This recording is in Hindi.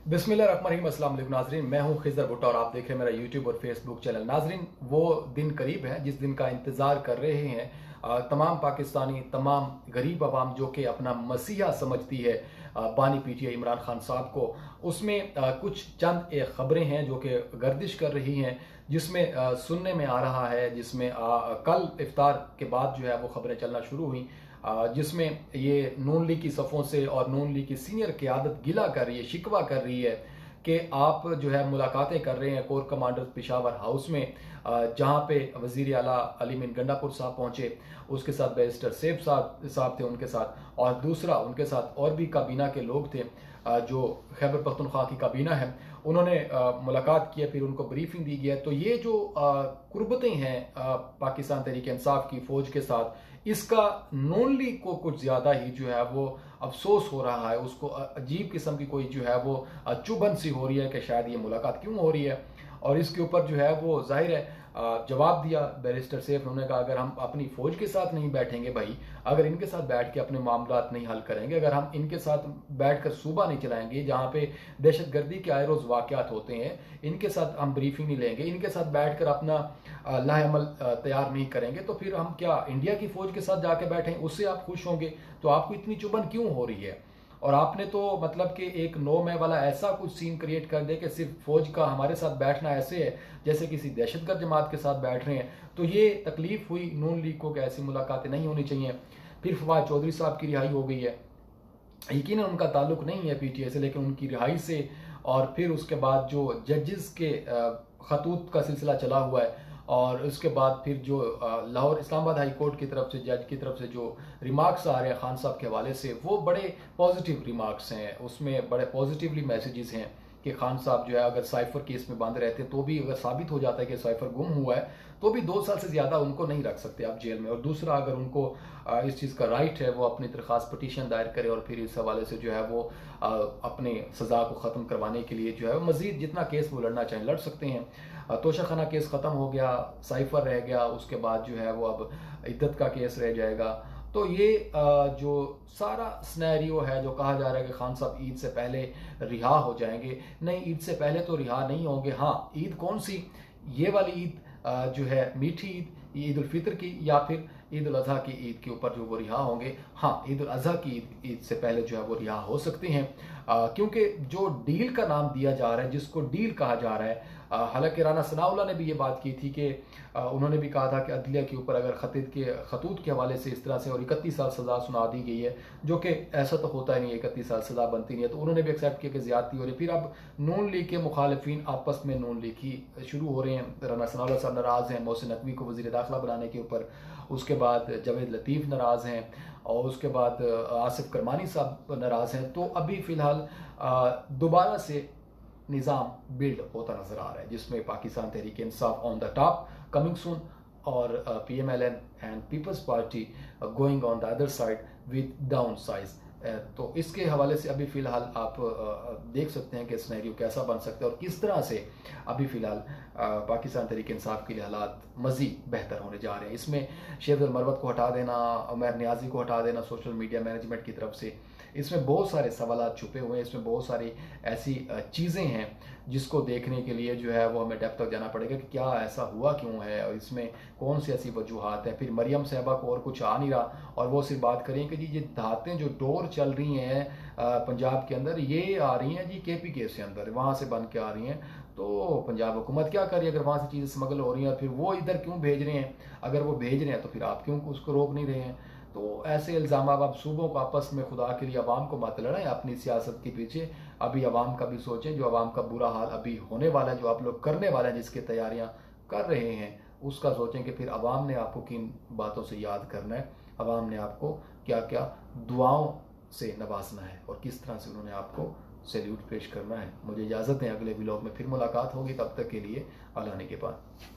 बिस्मिल्लाहिर्रहमानिर्रहीम, अस्सलाम वालेकुम नाजरीन। मैं हूं खिज़र भुट्टा और आप देख रहे हैं मेरा यूट्यूब और फेसबुक चैनल। नाजरीन, वो दिन करीब है जिस दिन का इंतज़ार कर रहे हैं तमाम पाकिस्तानी, तमाम गरीब आवाम जो कि अपना मसीहा समझती है बानी पीटीआई इमरान खान साहब को। उसमें कुछ चंद एक ख़बरें हैं जो कि गर्दिश कर रही हैं, जिसमें सुनने में आ रहा है, जिसमें कल इफ्तार के बाद जो है वो ख़बरें चलना शुरू हुई, जिसमें ये नून लीग की सफ़ों से और नून लीग की सीनियर क़यादत गिला कर रही है, शिकवा कर रही है कि आप जो है मुलाकातें कर रहे हैं कोर कमांडर पेशावर हाउस में, जहां पे वज़ीर आला अली मीन गंडापुर साहब पहुंचे, उसके साथ बैरिस्टर सेफ साहब थे उनके साथ, और दूसरा उनके साथ और भी काबीना के लोग थे जो खैबर पख्तूनख्वा की काबीना है। उन्होंने मुलाकात की, फिर उनको ब्रीफिंग दी गई। तो ये जो कुर्बतें हैं पाकिस्तान तहरीक इंसाफ की फ़ौज के साथ, इसका नून लीग को कुछ ज़्यादा ही जो है वो अफसोस हो रहा है। उसको अजीब किस्म की कोई जो है वो चुभन सी हो रही है कि शायद ये मुलाकात क्यों हो रही है। और इसके ऊपर जो है वो जाहिर है जवाब दिया बैरिस्टर सेफ। उन्होंने कहा अगर हम अपनी फ़ौज के साथ नहीं बैठेंगे भाई, अगर इनके साथ बैठ के अपने मामलात नहीं हल करेंगे, अगर हम इनके साथ बैठ कर सूबा नहीं चलाएंगे जहाँ पे दहशत गर्दी के आए रोज़ वाक़यात होते हैं, इनके साथ हम ब्रीफिंग नहीं लेंगे, इनके साथ बैठ कर अपना लाहेअमल तैयार नहीं करेंगे, तो फिर हम क्या इंडिया की फ़ौज के साथ जाके बैठें, उससे आप खुश होंगे? तो आपको इतनी चुभन क्यों हो रही है? और आपने तो मतलब कि एक नो मै वाला ऐसा कुछ सीन क्रिएट कर दे कि सिर्फ फौज का हमारे साथ बैठना ऐसे है जैसे किसी दहशतगर्द जमात के साथ बैठ रहे हैं। तो ये तकलीफ हुई नून लीग को कि ऐसी मुलाकातें नहीं होनी चाहिए। फिर फवाद चौधरी साहब की रिहाई हो गई है। यकीनन उनका ताल्लुक नहीं है पीटीआई से, लेकिन उनकी रिहाई से और फिर उसके बाद जो जजेस के खतूत का सिलसिला चला हुआ है, और उसके बाद फिर जो लाहौर इस्लामाबाद हाई कोर्ट की तरफ से जज की तरफ से जो रिमार्क्स आ रहे हैं खान साहब के हवाले से, वो बड़े पॉजिटिव रिमार्क्स हैं। उसमें बड़े पॉजिटिवली मैसेजेस हैं कि खान साहब जो है अगर साइफर केस में बंद रहते तो भी, अगर साबित हो जाता है कि साइफर गुम हुआ है, तो भी 2 साल से ज़्यादा उनको नहीं रख सकते आप जेल में। और दूसरा, अगर उनको इस चीज़ का राइट है, वो अपनी दरख्वास्त पटिशन दायर करे और फिर इस हवाले से जो है वो अपने सज़ा को ख़त्म करवाने के लिए जो है मज़ीद जितना केस वो लड़ना चाहें लड़ सकते हैं। तोशाखाना केस ख़त्म हो गया, साइफर रह गया, उसके बाद जो है वो अब इद्दत का केस रह जाएगा। तो ये जो सारा स्नैरियो है, जो कहा जा रहा है कि खान साहब ईद से पहले रिहा हो जाएंगे, नहीं, ईद से पहले तो रिहा नहीं होंगे। हाँ, ईद कौन सी? ये वाली ईद जो है मीठी ईद, ईद उल फितर की, या फिर ईद उल अजहा की ईद के ऊपर जो वो रिहा होंगे। हाँ, ईद उल अजहा की ईद से पहले जो है वो रिहा हो सकते हैं, क्योंकि जो डील का नाम दिया जा रहा है, जिसको डील कहा जा रहा है, हालांकि राना सनाउल्लाह ने भी ये बात की थी कि उन्होंने भी कहा था कि अदलिया के ऊपर अगर खतूत के हवाले से इस तरह से और 31 साल सज़ा सुना दी गई है, जो कि ऐसा तो होता ही नहीं, 31 साल सज़ा बनती नहीं है, तो उन्होंने भी एक्सेप्ट किया कि ज़्यादती हो रही है। फिर अब नून लीग के मुखालिफिन आपस में नून लीग ही शुरू हो रहे हैं। राना सनाउल्लाह साहब नाराज़ हैं मोहसिन नकवी को वज़ीर दाखिला बनाने के ऊपर, उसके बाद जावेद लतीफ़ नाराज़ हैं, और उसके बाद आसिफ करमानी साहब नाराज़ हैं। तो अभी फ़िलहाल दोबारा से निज़ाम बिल्ड होता नजर आ रहा है, जिसमें Pakistan Tehreek Insaf on the top coming soon, और PMLN and Peoples Party going on the other side with down size. तो इसके हवाले से अभी फ़िलहाल आप देख सकते हैं कि स्नैरियो कैसा बन सकता है और किस तरह से अभी फ़िलहाल पाकिस्तान तहरीक इंसाफ के लिए हालात मज़ीद बेहतर होने जा रहे हैं। इसमें शेख अब्दुल मरवत को हटा देना, उमर नियाज़ी को हटा देना सोशल मीडिया मैनेजमेंट की तरफ से, इसमें बहुत सारे सवालात छुपे हुए हैं। इसमें बहुत सारी ऐसी चीज़ें हैं जिसको देखने के लिए जो है वो हमें डेप्थ तक जाना पड़ेगा कि क्या ऐसा हुआ क्यों है, और इसमें कौन सी ऐसी वजूहात हैं। फिर मरियम साहबा को और कुछ आ नहीं रहा, और वो सिर्फ बात करें कि जी ये धातें जो डोर चल रही हैं पंजाब के अंदर, ये आ रही हैं जी KPK से अंदर, वहाँ से बन के आ रही हैं। तो पंजाब हुकूमत क्या कर रही है अगर वहाँ से चीज़ें स्मगल हो रही हैं, और फिर वो इधर क्यों भेज रहे हैं? अगर वो भेज रहे हैं तो फिर आप क्यों उसको रोक नहीं रहे हैं? तो ऐसे इल्ज़ाम आप सूबों को आपस में, खुदा के लिए अवाम को मत लड़ाएं अपनी सियासत के पीछे। अभी अवाम का भी सोचें, जो अवाम का बुरा हाल अभी होने वाला है, जो आप लोग करने वाले हैं, जिसकी तैयारियां कर रहे हैं, उसका सोचें कि फिर अवाम ने आपको किन बातों से याद करना है, अवाम ने आपको क्या क्या दुआओं से नवाजना है, और किस तरह से उन्होंने आपको सैल्यूट पेश करना है। मुझे इजाज़त है, अगले व्लॉग में फिर मुलाकात होगी, तब तक के लिए अल्लाह ने के पास।